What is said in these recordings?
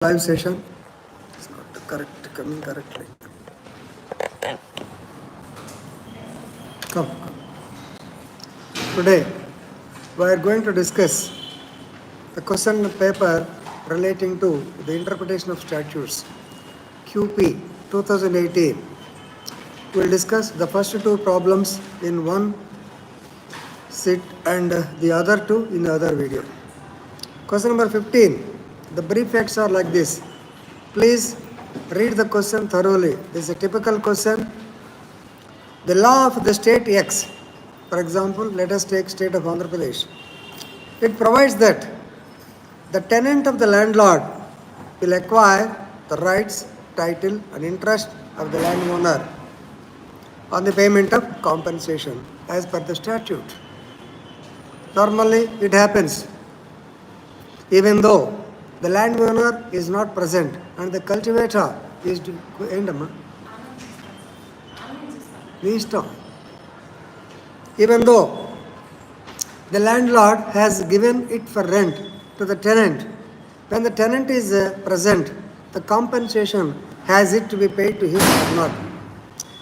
Live session. It's not coming correctly. Come. Today we are going to discuss the question paper relating to the interpretation of statutes. QP 2018. We will discuss the first two problems in one sit and the other two in the other video. Question number 15. The brief facts are like this. Please read the question thoroughly. This is a typical question. The law of the state X, for example, let us take state of Andhra Pradesh. It provides that the tenant of the landlord will acquire the rights, title and interest of the landowner on the payment of compensation as per the statute. Normally it happens even though the landowner is not present and the cultivator is even though the landlord has given it for rent to the tenant, when the tenant is present, the compensation has it to be paid to him or not.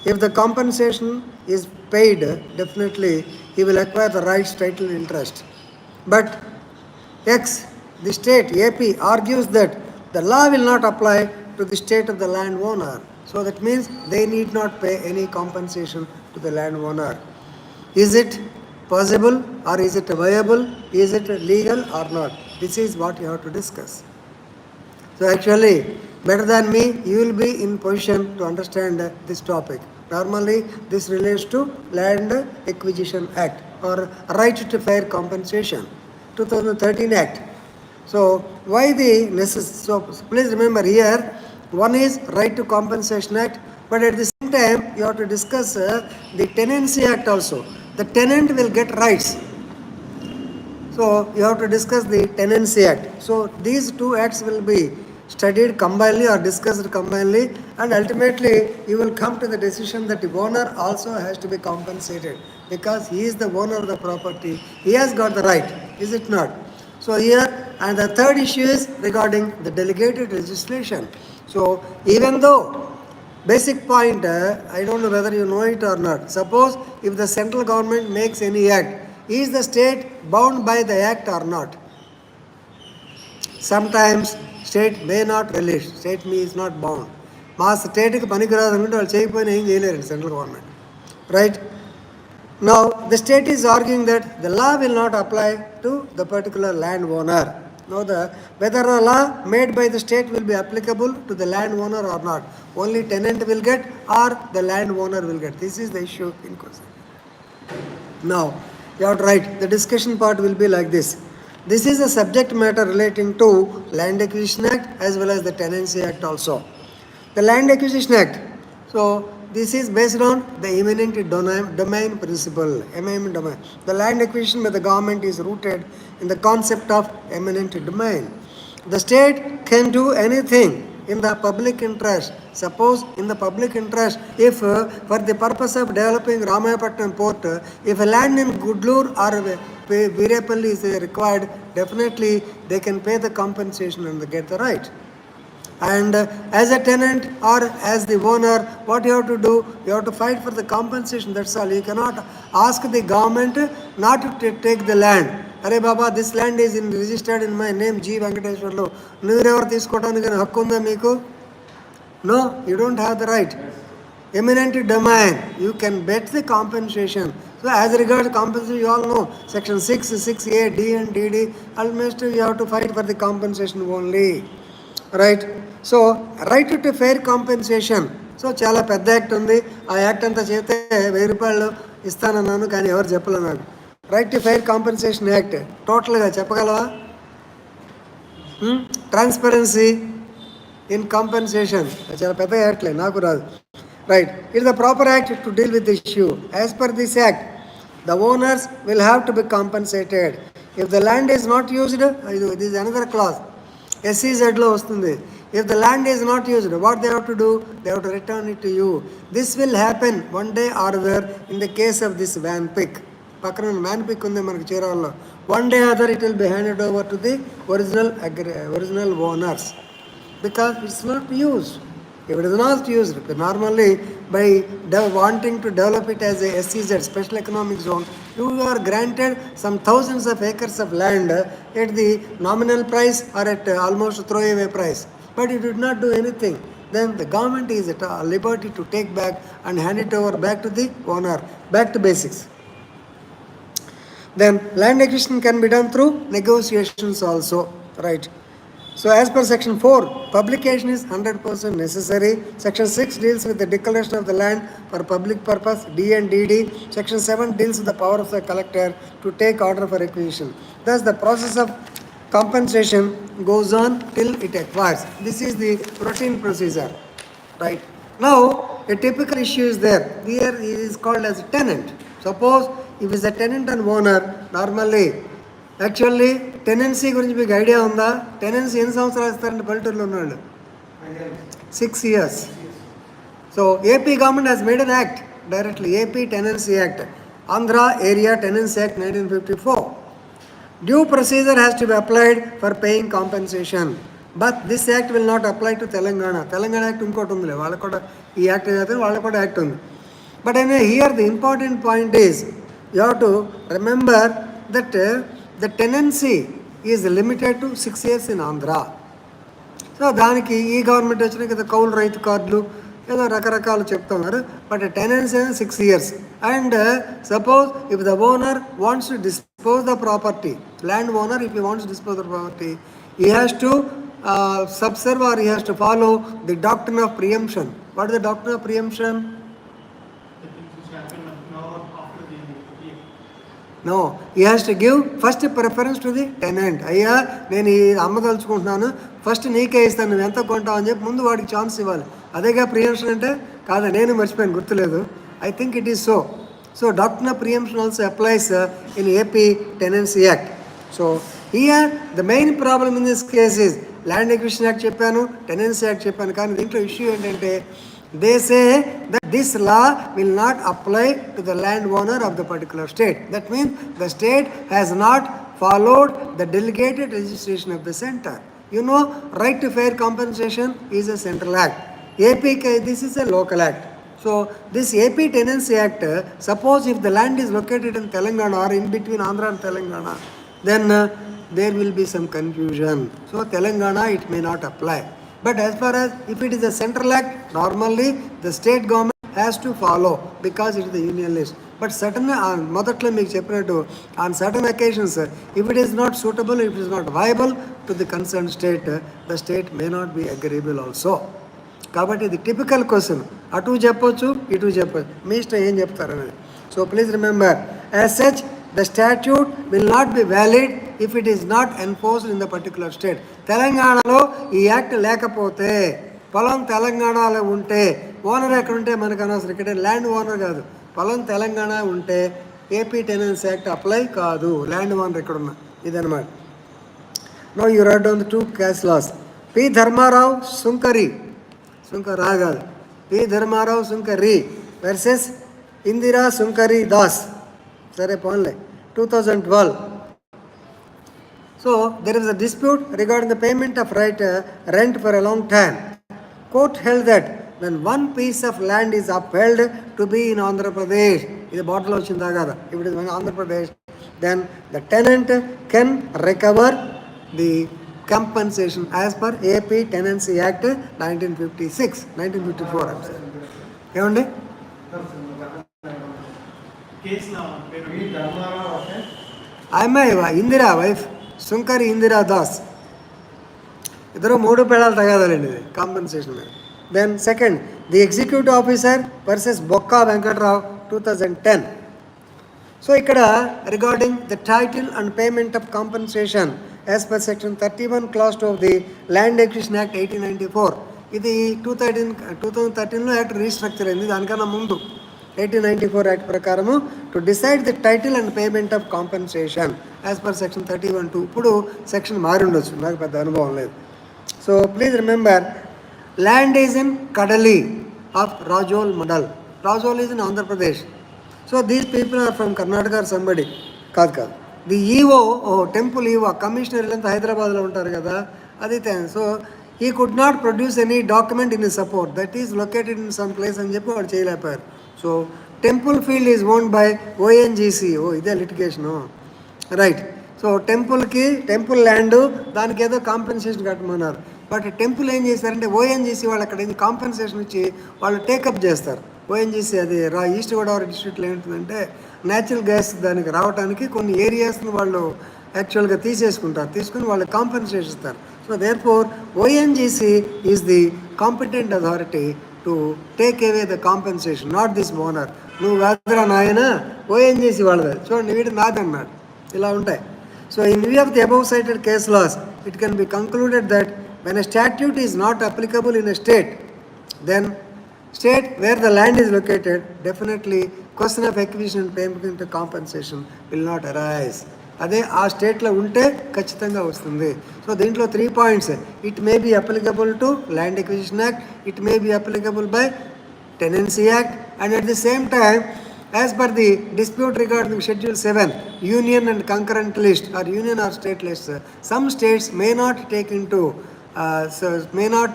If the compensation is paid, definitely he will acquire the rights, title, interest. But X, the state AP, argues that the law will not apply to the state of the landowner. So that means they need not pay any compensation to the landowner. Is it possible or is it viable? Is it legal or not? This is what you have to discuss. So actually, better than me, you will be in position to understand this topic. Normally, this relates to Land Acquisition Act or Right to Fair Compensation, 2013 Act. So, why the necessity? So, please remember here, one is Right to Compensation Act, but at the same time, you have to discuss the Tenancy Act also. The tenant will get rights. So, you have to discuss the Tenancy Act. So, these two acts will be studied combinedly or discussed combinedly, and ultimately you will come to the decision that the owner also has to be compensated because he is the owner of the property. He has got the right, is it not? So here, and the third issue is regarding the delegated legislation. So even though basic point, I don't know whether you know it or not. Suppose if the central government makes any act, is the state bound by the act or not? Sometimes state may not release, state is not bound. Ma state ki panikiradu anukunte vallu cheyaponi em cheyaleru central government. Right? Now the state is arguing that the law will not apply to the particular landowner. Now whether a law made by the state will be applicable to the landowner or not. Only tenant will get or the landowner will get. This is the issue in question. Now you have to write. The discussion part will be like this. This is a subject matter relating to Land Acquisition Act as well as the Tenancy Act also. The Land Acquisition Act, so this is based on the eminent domain principle, eminent domain. The land acquisition by the government is rooted in the concept of eminent domain. The state can do anything in the public interest. Suppose in the public interest, if for the purpose of developing Ramayapatnam port, if a land in Gudlur or Virapalli is required, definitely they can pay the compensation and they get the right. And as a tenant or as the owner, what you have to do? You have to fight for the compensation, that's all. You cannot ask the government not to take the land. Arey Baba, this land is registered in my name, G. Venkateshwarlu. Neerevaru teesukodaniki hakku unda meeku? No, you don't have the right. Eminent domain, you can bet the compensation. So as regards compensation, you all know, section 6, 6A, D and DD, almost you have to fight for the compensation only. Right? So, right to fair compensation. So, చాలా పెద్ద act ఉంది. ఆ act అంతా చేస్తే 1000 రూపాయలు ఇస్తానన్నాను కానీ ఎవరు చెప్పలే నాకు. Right to fair compensation act టోటల్గా చెప్పగలవా? ట్రాన్స్పరెన్సీ ఇన్ కాంపెన్సేషన్ చాలా పెద్ద యాక్ట్లే, నాకు రాదు. Right. It is the proper act to deal with the issue. As per this act, the owners will have to be compensated. If the land is not used, this is another clause. SEZ lo vastundi. If the land is not used, what they have to do? They have to return it to you. This will happen one day or other in the case of this van pick. Pakana van pick undi manaku Cheravalla. One day or other it will be handed over to the original owners. because it's not used. If it is not used, normally by wanting to develop it as a SEZ, special economic zone, you are granted some thousands of acres of land at the nominal price or at almost throwaway price. But you did not do anything. Then the government is at liberty to take back and hand it over back to the owner, back to basics. Then land acquisition can be done through negotiations also, right? So as per section 4, publication is 100% necessary. Section 6 deals with the declaration of the land for public purpose, D and DD. Section 7 deals with the power of the collector to take order for acquisition. Thus the process of compensation goes on till it acquires. This is the routine procedure, right? Now a typical issue is there. Here it is called as tenant. Suppose if it's a tenant and owner, normally actually tenancy గురించి మీకు idea ఉందా? Tenancy ఎన్ని సంవత్సరాలు ఇస్తారంటే పల్లెటూరులో ఉన్నవాళ్ళు 6 years. So AP government has made an act directly, AP tenancy act, Andhra area tenancy act 1954. Due procedure has to be applied for paying compensation. But this act will not apply to Telangana. Telangana act ఇంకోటి ఉందిలే, వాళ్ళకు కూడా ఈ act అయితే వాళ్ళకు కూడా act ఉంది. But అయినా here the important point is you have to remember that the tenancy is limited to 6 years in Andhra. So దానికి ఈ గవర్నమెంట్ వచ్చినాయి కదా కౌలు రైతు కార్డులు ఏదో రకరకాలు చెప్తున్నారు. But tenancy 6 years. And suppose if the owner wants to dispose the property, land owner if he wants to dispose the property, he has to subserve or he has to follow the doctrine of preemption. What is the doctrine of preemption? No, he has to give first preference to the tenant. అయ్యా నేను ఈ అమ్మదలుచుకుంటున్నాను, first నీకే ఇస్తాను, నువ్వు ఎంత కొంటావు అని చెప్పి ముందు వాడికి ఛాన్స్ ఇవ్వాలి. అదేగా ప్రియంషన్ అంటే? కాదా, నేను మర్చిపోయాను, గుర్తులేదు. I think it is so. So doctrine of preemption also applies in AP tenancy act. So here the main problem in this case is land acquisition act చెప్పాను, టెనెన్సీ యాక్ట్ చెప్పాను, కానీ దీంట్లో ఇష్యూ ఏంటంటే they say that this law will not apply to the landowner of the particular state. That means the state has not followed the delegated registration of the center. You know, right to fair compensation is a central act. AP, this is a local act. So this AP Tenancy Act, suppose if the land is located in Telangana or in between Andhra and Telangana, then there will be some confusion. So Telangana, it may not apply. But as far as if it is a central act, normally the state government has to follow because it is the union list. But certainly మొదట్లో మీకు చెప్పినట్టు on certain occasions, if it is not suitable, if it is not viable to the concerned state, the state may not be agreeable also. కాబట్టి ఇది typical question, అటు చెప్పొచ్చు ఇటు చెప్పొచ్చు, మీ ఇష్టం ఏం చెప్తారనేది. So please remember, as such the statute will not be valid if it is not enforced in the particular state. తెలంగాణలో ఈ యాక్ట్ లేకపోతే, పొలం తెలంగాణలో ఉంటే, ఓనర్ ఎక్కడ ఉంటే మనకు అనవసరం, ఇక్కడ ల్యాండ్ ఓనర్ కాదు, పొలం తెలంగాణ ఉంటే ఏపీ టెనెన్సీ యాక్ట్ అప్లై కాదు, ల్యాండ్ ఓనర్ ఎక్కడున్నా, ఇదనమాట. Now you write down the 2 case laws. P Dharmarao Sunkari, Sunkara కాదు, పి ధర్మారావు సుంకరి వర్సెస్ ఇందిరా సుంకరి దాస్, సరే పోన్లే, 2012. So there is a dispute regarding the payment of rent for a long time. Court held that when one piece of land is upheld to be in Andhra Pradesh, ఇది bottle వచ్చిందా కదా, if it is in Andhra Pradesh, then the tenant can recover the compensation as per AP Tenancy Act 1954. ఏమండి అమ్మాయి Indira wife సుంకరి ఇందిరా దాస్, ఇద్దరు 3 పేడాలు తగాదాలండి ఇది compensation మీద. Then second, the executive officer versus Bokka Venkatrao 2010. So ఇక్కడ regarding the title and payment of compensation as per section 31 clause 2 of the land acquisition act 1894. ఇది 2013లో act restructure అయింది, దానికన్నా ముందు 1894 యాక్ట్ ప్రకారము to decide the title and payment of compensation as per section 31(2). ఇప్పుడు section మారి ఉండొచ్చు, నాకు పెద్ద అనుభవం లేదు. So please remember, land is in Kadali of Razole mandal. Razole is in Andhra Pradesh. So these people are from Karnataka or somebody, కాదు, the EO, temple EO, commissioner అంతా హైదరాబాద్లో ఉంటారు కదా, అది. So he could not produce any document in his support that is located in some place అని చెప్పి వాడు చేయలేకపోయారు. So temple field is owned by ONGC. ఇదే litigation, right. So temple land దానికి ఏదో కాంపెన్సేషన్ కట్టమన్నారు. బట్ టెంపుల్ ఏం చేశారంటే ఓఎన్జీసీ వాళ్ళు అక్కడ కాంపెన్సేషన్ ఇచ్చి వాళ్ళు టేకప్ చేస్తారు. ఓఎన్జీసీ అది ఈస్ట్ గోదావరి డిస్ట్రిక్ట్లో ఏంటంటే న్యాచురల్ గ్యాస్ దానికి రావడానికి కొన్ని ఏరియాస్ని వాళ్ళు యాక్చువల్గా తీసుకుని వాళ్ళు కాంపెన్సేషన్ ఇస్తారు. So therefore ONGC is the competent authority to take away the compensation, not this owner. నువ్వు కాదురా నాయన, ఓఎన్జీసీ వాళ్ళది, చూడండి వీడు నాదన్నాడు. ఇలా ఉంటాయి. So in view of the above cited case laws it can be concluded that when a statute is not applicable in a state, then state where the land is located, definitely question of acquisition and payment of compensation will not arise. అదే ఆ స్టేట్లో ఉంటే ఖచ్చితంగా వస్తుంది. So దీంట్లో 3 points. It may be applicable to land acquisition act, it may be applicable by tenancy act, and at the same time as per the dispute regarding Schedule 7, union and concurrent list or union or state lists, some states may not take into may not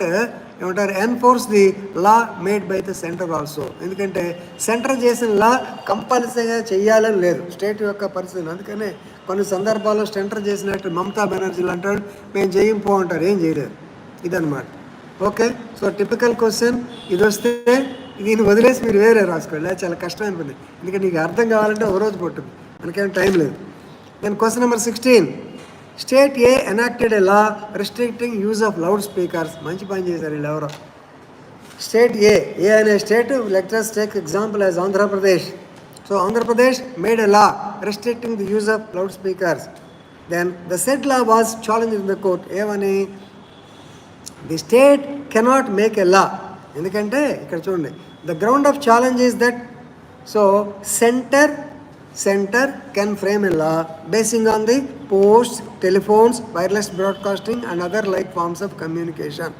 enforce the law made by the center also. ఎందుకంటే centre చేసిన లా కంపల్సరీగా చెయ్యాలని లేదు state యొక్క పరిస్థితి. అందుకనే కొన్ని సందర్భాల్లో సెంటర్ చేసినట్టు మమతా బెనర్జీలు అంటాడు మేము చేయింపో అంటారు, ఏం చేయలేరు. ఇదన్నమాట. ఓకే. సో టిపికల్ క్వశ్చన్ ఇది వస్తే దీన్ని వదిలేసి మీరు వేరే రాసుకోండి, చాలా కష్టం అనిపింది. ఎందుకంటే నీకు అర్థం కావాలంటే ఒక రోజు పట్టుద్ది, మనకేం టైం లేదు. Then question number 16. State A enacted a law restricting use of loud speakers. మంచి పని చేశారు వీళ్ళు ఎవరో. స్టేట్ ఏ అనే state, let us take example as Andhra Pradesh. So Andhra Pradesh made a law restricting the use of loud speakers. Then the said law was challenge in the court. ఏమని? The state cannot make a law. ఎందుకంటే ఇక్కడ చూడండి, the ground of challenge is that so centre can frame a law basing on the post, telephones, wireless broadcasting and other like forms of communication.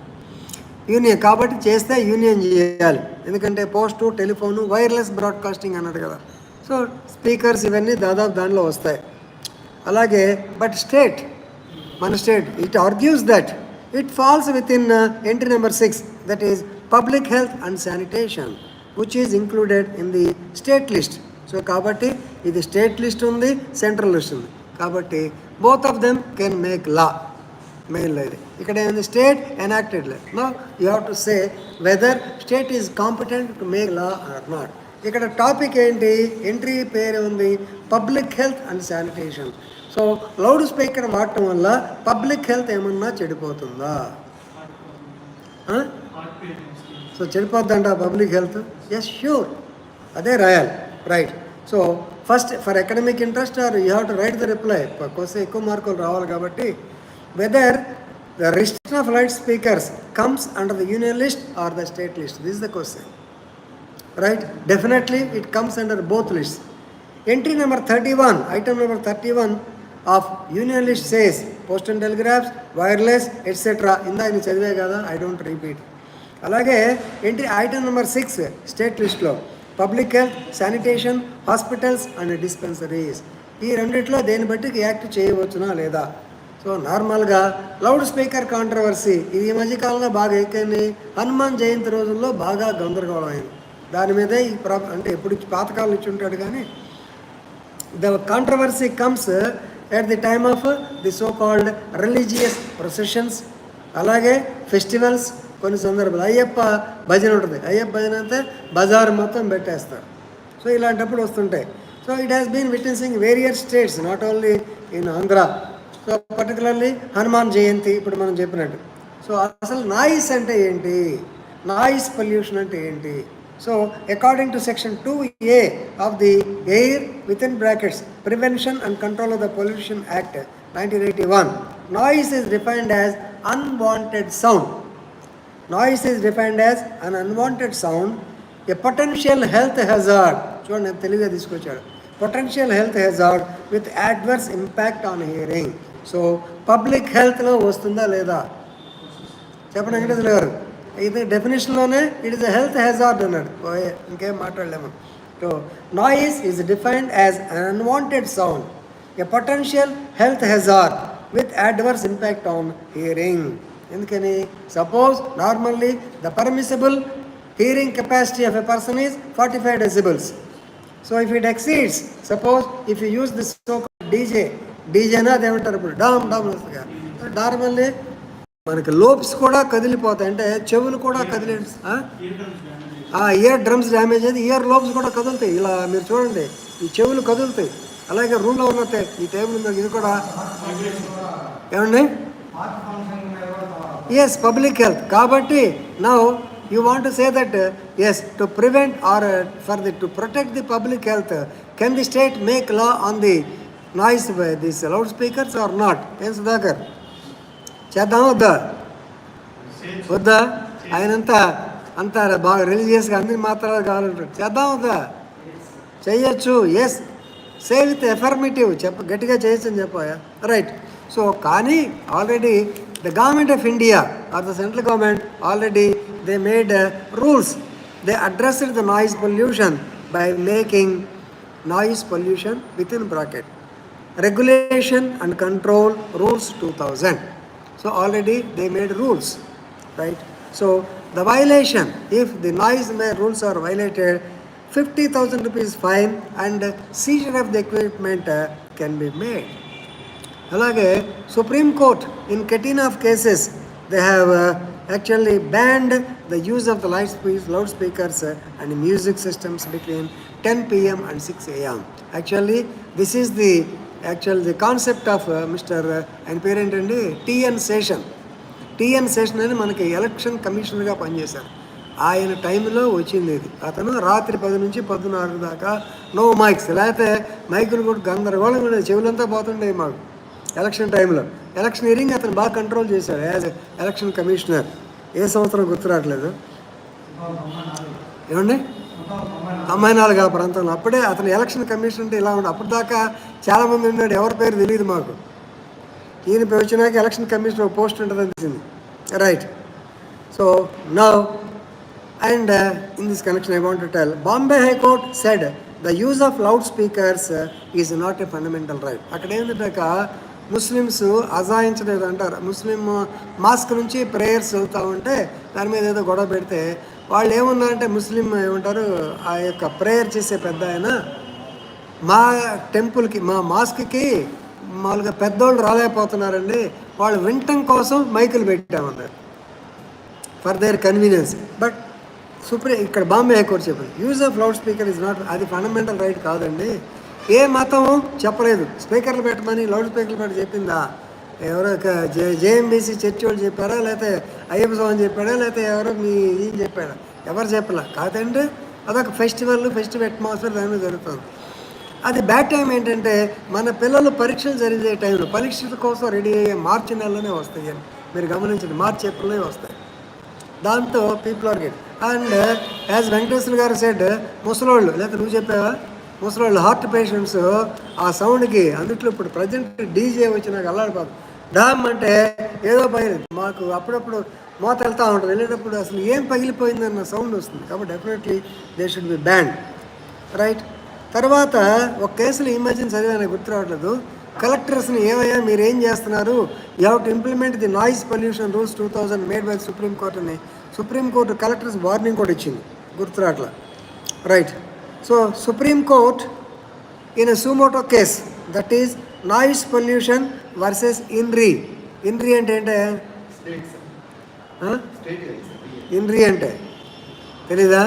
Union కాబట్టి చేస్తే union చేయాలి. ఎందుకంటే post, telephone, wireless broadcasting అన్నది కదా. So speakers ఇవన్నీ దాదాపు దానిలో వస్తాయి. అలాగే బట్ మన state it argues that it falls within entry number 6, that is public health and sanitation, which is included in the state list. So kabatti idi state list undi, central list undi, kabatti both of them can make law. Main lady ikkada in the state enacted law. Now you have to say whether state is competent to make law or not. ikkada topic enti entry పేరు ఉంది public health and sanitation. So loud speaker వాడటం వల్ల public health ఏమన్నా చెడిపోతుందా? So చెడిపోద్దంట public health? Yes sure, అదే రాయాలి, right. So first for academic interest are you have to write the reply. కోసం ఎక్కువ మార్కులు రావాలి కాబట్టి whether the restriction of loud speakers comes under the union list or the state list. This is the question, right. Definitely it comes under both list. Entry number 31, item number 31 of union list says post and telegraphs, wireless, etc. ఇందా ఇది చదివే కదా, I don't repeat. అలాగే entry item number 6 state లిస్ట్లో public health, sanitation, hospitals and dispensaries. ఈ రెండిట్లో దేన్ని బట్టి యాక్ట్ చేయవచ్చునా లేదా? సో నార్మల్గా లౌడ్ స్పీకర్ కాంట్రవర్సీ ఇది ఈ మధ్యకాలంలో బాగా ఎక్కింది. హనుమాన్ జయంతి రోజుల్లో బాగా గందరగోళం అయింది. దాని మీదే ఈ అంటే ఎప్పుడు పాతకాలం ఇచ్చి ఉంటాడు కానీ the controversy comes at the time of the so-called religious processions, అలాగే ఫెస్టివల్స్. కొన్ని సందర్భాలు అయ్యప్ప భజన ఉంటుంది, అయ్యప్ప భజన అంతా బజార్ మొత్తం పెట్టేస్తారు. సో ఇలాంటప్పుడు వస్తుంటాయి. So it has been witnessing various states, not only in Andhra. So particularly Hanuman Jayanti ఇప్పుడు మనం చెప్పినట్టు. సో అసలు నాయిస్ అంటే ఏంటి, నాయిస్ పొల్యూషన్ అంటే ఏంటి? So, according to section 2A of the Air within brackets Prevention and Control of the Pollution Act 1981, noise is defined as unwanted sound. Noise is defined as an unwanted sound, a potential health hazard. చూడండి నేను తెలుగుగా తీసుకొచ్చాడు. Potential health hazard with adverse impact on hearing. So, public healthలో వస్తుందా లేదా చెప్పండి వెంకటేశ్వర గారు. ఇది డెఫినేషన్లోనే it is a health hazard అన్నాడు. ఇంకేం మాట్లాడలేము. So noise is defined as an unwanted sound, a potential health hazard with adverse impact on hearing. ఎందుకని suppose normally the permissible hearing capacity of a person is 45 decibels. So if it exceeds, suppose if you use this so-called DJ na అదేమంటారు ఇప్పుడు dam dam వస్తుంది. Normally మనకి lobes కూడా కదిలిపోతాయి, అంటే చెవులు కూడా కదిలే, ఇయర్ డ్రమ్స్ డ్యామేజ్ అయితే ఇయర్ లోబ్స్ కూడా కదులుతాయి. ఇలా మీరు చూడండి, ఈ చెవులు కదులుతాయి. అలాగే రూమ్లో ఉన్న ఈ టేబుల్ మీద ఇది కూడా ఏమండి, ఎస్ పబ్లిక్ హెల్త్ కాబట్టి now you want to say that yes, to prevent or to protect the public health, can the state make law on the noise by these loudspeakers or not? Yes, Sudhakar. చేద్దాం వద్దా అంత బాగా రిలీజియస్గా అన్ని మాత్రాలు కావాలంటారు. చేద్దాం వద్దా? చేయొచ్చు. ఎస్, సే విత్ ఎఫర్మేటివ్, గట్టిగా చేయొచ్చు అని చెప్పాయా. రైట్. సో కానీ already the government of India or the central government already they made rules. They addressed the noise pollution by making noise pollution within bracket regulation and control rules 2000. So already they made rules, right? So the violation, if the noise rules are violated, 50,000 rupees fine and seizure of the equipment can be made. అలాగే supreme court in catena of cases they have actually banned the use of the loudspeakers and music systems between 10 p.m. and 6 a.m. Actually, this is the concept of Mr. ఆయన పేరేంటండి TN Seshan అని మనకి election కమిషనర్గా పనిచేశారు. ఆయన టైంలో వచ్చింది ఇది. అతను రాత్రి 10 నుంచి 14 దాకా నో మైక్స్, లేకపోతే మైకులు కూడా గందరగోళం ఉండేది, చెవులంతా పోతుండేవి మాకు ఎలక్షన్ టైంలో. ఎలక్షన్ హియరింగ్ అతను బాగా కంట్రోల్ చేశాడు యాజ్ ఎలక్షన్ కమిషనర్. ఏ సంవత్సరం గుర్తు రావట్లేదు, ఏమండి 94 ఆ ప్రాంతంలో. అప్పుడే అతను ఎలక్షన్ కమిషన్ అంటే ఇలా ఉండే. అప్పుడు దాకా చాలామంది ఉన్నాడు, ఎవరి పేరు తెలియదు మాకు. ఈయన వచ్చినాక ఎలక్షన్ కమిషనర్ పోస్ట్ ఉంటుందని తెలిసింది. Right. So now and in this connection I want to tell, Bombay high court said the use of loud speakers is not a fundamental right. అక్కడ ఏంటంటే ముస్లిమ్స్ అజాయించలేదు అంటారు. ముస్లిం మాస్క్ నుంచి ప్రేయర్స్ అవుతూ ఉంటే దాని మీద ఏదో గొడవ పెడితే వాళ్ళు ఏమన్నారంటే, ముస్లిం ఏమంటారు, ఆ యొక్క ప్రేయర్ చేసే పెద్ద ఆయన, మా టెంపుల్కి మా మాస్క్కి మామూలుగా పెద్దోళ్ళు రాలేకపోతున్నారండి, వాళ్ళు వినటం కోసం మైకులు పెట్టామన్నారు ఫర్ దేర్ కన్వీనియన్స్. బట్ ఇక్కడ బాంబే హైకోర్టు చెప్పింది use of loud speaker is not, అది ఫండమెంటల్ రైట్ కాదండి. ఏ మతం చెప్పలేదు స్పీకర్లు పెట్టమని, లౌడ్ స్పీకర్లు పెట్టి చెప్పిందా? ఎవరో జేఎంబీసీ చర్చి వాళ్ళు చెప్పారా, లేకపోతే అయ్యప్ప స్వామి చెప్పాడా, లేకపోతే ఎవరో మీ ఏం చెప్పాడా? ఎవరు చెప్పలే. కాదంటే అదొక ఫెస్టివల్ అట్మాస్ఫియర్ దాని మీద జరుగుతుంది. అది బ్యాడ్ టైం ఏంటంటే, మన పిల్లలు పరీక్షలు జరిగే టైంలో, పరీక్షల కోసం రెడీ అయ్యే మార్చి నెలలోనే వస్తాయి అని మీరు గమనించండి. మార్చి ఏప్రిల్లోనే వస్తాయి. దాంతో people are get and as Venkateswara గారు సెడ్, ముసలోళ్ళు, లేకపోతే నువ్వు చెప్పావా, ముసలోళ్ళు హార్ట్ పేషెంట్స్ ఆ సౌండ్కి అందుట్లో ఇప్పుడు ప్రజెంట్ డీజే వచ్చినాక అల్లాడిపోతుంది. డామ్ అంటే ఏదో పగిలింది. మాకు అప్పుడప్పుడు మోత వెళ్తూ ఉంటుంది, వెళ్ళేటప్పుడు అసలు ఏం పగిలిపోయిందన్న సౌండ్ వస్తుంది. కాబట్టి definitely they should be banned. Right. తర్వాత ఒక కేసులో ఈ మధ్యన చదివాను, గుర్తు రావట్లేదు, కలెక్టర్స్ని ఏమయ్యా మీరు ఏం చేస్తున్నారు, you have to implement the noise pollution rules 2000 made by supreme court అని సుప్రీంకోర్టు కలెక్టర్స్ వార్నింగ్ కూడా ఇచ్చింది, గుర్తు రావట్లా. Right. So supreme court in a suo motu case, that is noise pollution versus in re. In re అంటే ఏంటే, ఇన్రీ అంటే తెలీదా?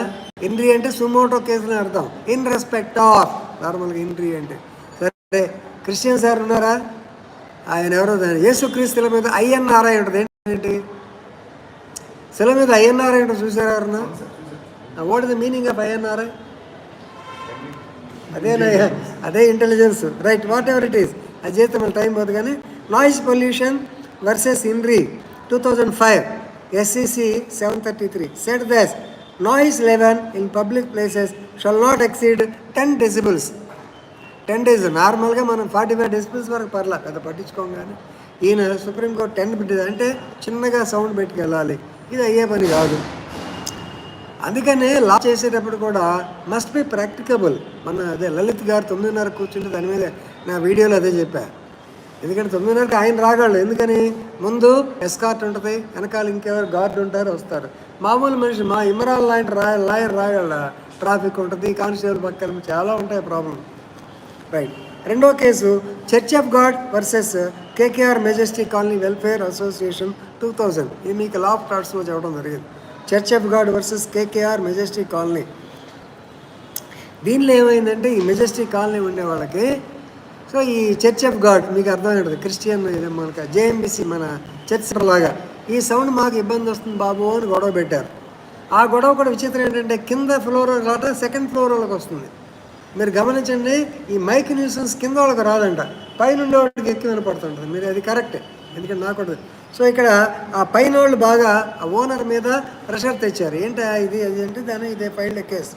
ఇన్రీ అంటే సుమోటో కేసుని అర్థం, ఇన్ రెస్పెక్ట్ ఆఫ్. నార్మల్గా ఇన్రీ అంటే, సరే క్రిస్టియన్ సార్ ఉన్నారా, ఆయన ఎవరో యేసుక్రీస్తుల మీద ఐఎన్ఆర్ఐ ఉంటుంది. ఏంటి శిల మీద ఐఎన్ఆర్ఐ ఉంటుంది, చూసారా ఎవరన్నా? What is the meaning of INRI? అదే intelligence. Right. Whatever it is, అది చేస్తే మన టైం పోదు. కానీ noise pollution versus in re 2005 SCC 733 said that noise level in public places shall not exceed 10 decibels. 10 days నార్మల్గా మనం 45 decibels వరకు పర్లా, పెద్ద పట్టించుకోం. కానీ ఈయన సుప్రీంకోర్టు 10 పెట్టింది, అంటే చిన్నగా సౌండ్ పెట్టుకెళ్ళాలి. ఇది అయ్యే పని కాదు. అందుకనే లా చేసేటప్పుడు కూడా మస్ట్ బి ప్రాక్టికబుల్. మన అదే లలిత్ గారు 9:30 కూర్చుంటే దాని మీద నా వీడియోలో అదే చెప్పా. ఎందుకంటే 9:30కి ఆయన రాగలడు. ఎందుకని ముందు ఎస్కార్ట్ ఉంటుంది, వెనకాల ఇంకెవరు గార్డు ఉంటారు, వస్తారు. మామూలు మనిషి మా ఇమరాన్ లాయర్ రాగలడా? ట్రాఫిక్ ఉంటుంది, కానిస్టేబుల్ పక్కన చాలా ఉంటాయి ప్రాబ్లం. రైట్. రెండో case church of God versus KKR Majestic colony welfare association 2000. ఇది మీకు లా ఆఫ్ కార్డ్స్లో చెప్పడం జరిగింది. Church of God versus KKR Majestic colony. దీనిలో ఏమైందంటే ఈ మెజెస్టిక్ కాలనీ ఉండే వాళ్ళకి, సో ఈ చర్చ్ ఆఫ్ గాడ్ మీకు అర్థమైనది క్రిస్టియన్ మనకు జేఎంబీసీ మన చర్చ్ లాగా, ఈ సౌండ్ మాకు ఇబ్బంది వస్తుంది బాబు అని గొడవ పెట్టారు. ఆ గొడవ కూడా విచిత్రం ఏంటంటే కింద ఫ్లోర్ కాక సెకండ్ ఫ్లోర్ వాళ్ళకి వస్తుంది. మీరు గమనించండి, ఈ మైక్ న్యూసెన్స్ కింద వాళ్ళకి రాదంట, పైన ఉండే వాళ్ళకి ఎక్కువ వినపడుతుంటుంది. మీరు అది కరెక్టే, ఎందుకంటే నాకు కూడా. సో ఇక్కడ ఆ పైన వాళ్ళు బాగా ఆ ఓనర్ మీద ప్రెషర్ తెచ్చారు. ఏంటి ఇది అది అంటే దాన్ని ఇదే filed case.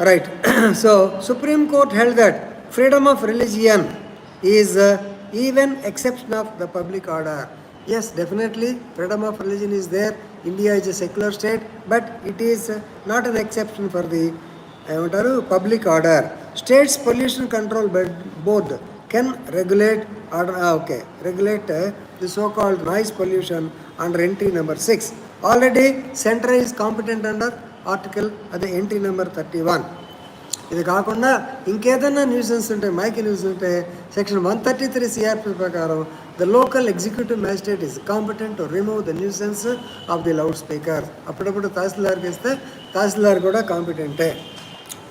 Right. So supreme court held that freedom of religion is even exception of the public order. Yes, definitely freedom of religion is there. India is a secular state, but it is not an exception for the public order. States pollution control board can regulate the so-called noise pollution under entry number 6. Already center is competent under article the entry number 31. ఇది కాకుండా ఇంకేదన్నా nuisance ఉంటే, mic news ఉంటే section 133 CRP ప్రకారం the local executive magistrate is competent to remove the nuisance of the loud speaker. అప్పుడప్పుడు తహసీల్దార్కి ఇస్తే తహసీల్దార్ కూడా కాంపిటెంటే.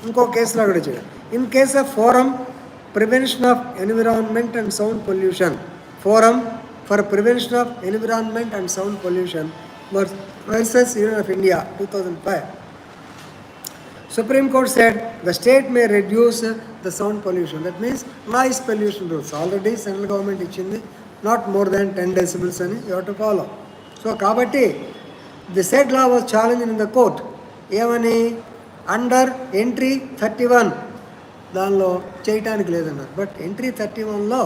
ఇంకో కేసులో కూడా చూడండి. In case of forum prevention of environment and sound pollution, forum for prevention of environment and sound pollution versus union of India 2005. Supreme Court said the state may reduce the sound pollution. That means noise pollution rules. Already central government ichindi not more than 10 decibels ani you have to follow. So kabatti the said law was challenged in the court. Emani under entry 31 దానిలో చేయటానికి లేదన్నారు. But entry 31లో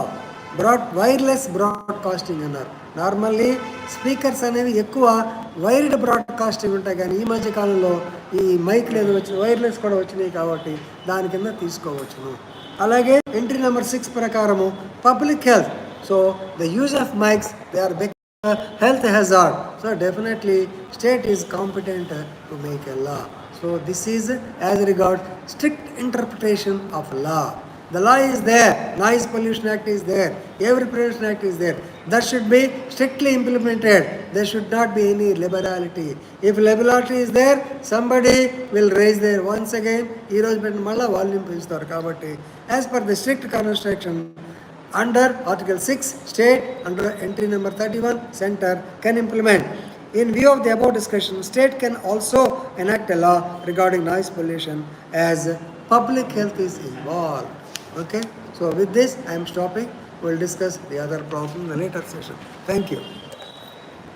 wireless broadcasting అన్నారు. Normally speakers అనేవి ఎక్కువ wired broadcasting ఉంటాయి, కానీ ఈ మధ్య కాలంలో ఈ మైక్ లేదు వచ్చిన వైర్లెస్ కూడా వచ్చినాయి కాబట్టి దాని కింద తీసుకోవచ్చును. అలాగే ఎంట్రీ నెంబర్ 6 ప్రకారము public health. So the use of mics they are health hazard. So definitely state is competent to make a law. So this is as regard strict interpretation of law. The law is there, Noise Pollution Act is there, every Prevention Act is there. That should be strictly implemented. There should not be any liberality. If liberality is there, somebody will raise their once again ee roju pettiన malla volume పెంచుతారు. కాబట్టి as per the strict construction under Article 6, state under entry number 31, center can implement. In view of the above discussion, state can also enact a law regarding noise pollution as public health is involved. Okay, so with this I am stopping. We will discuss the other problem in the later session. Thank you.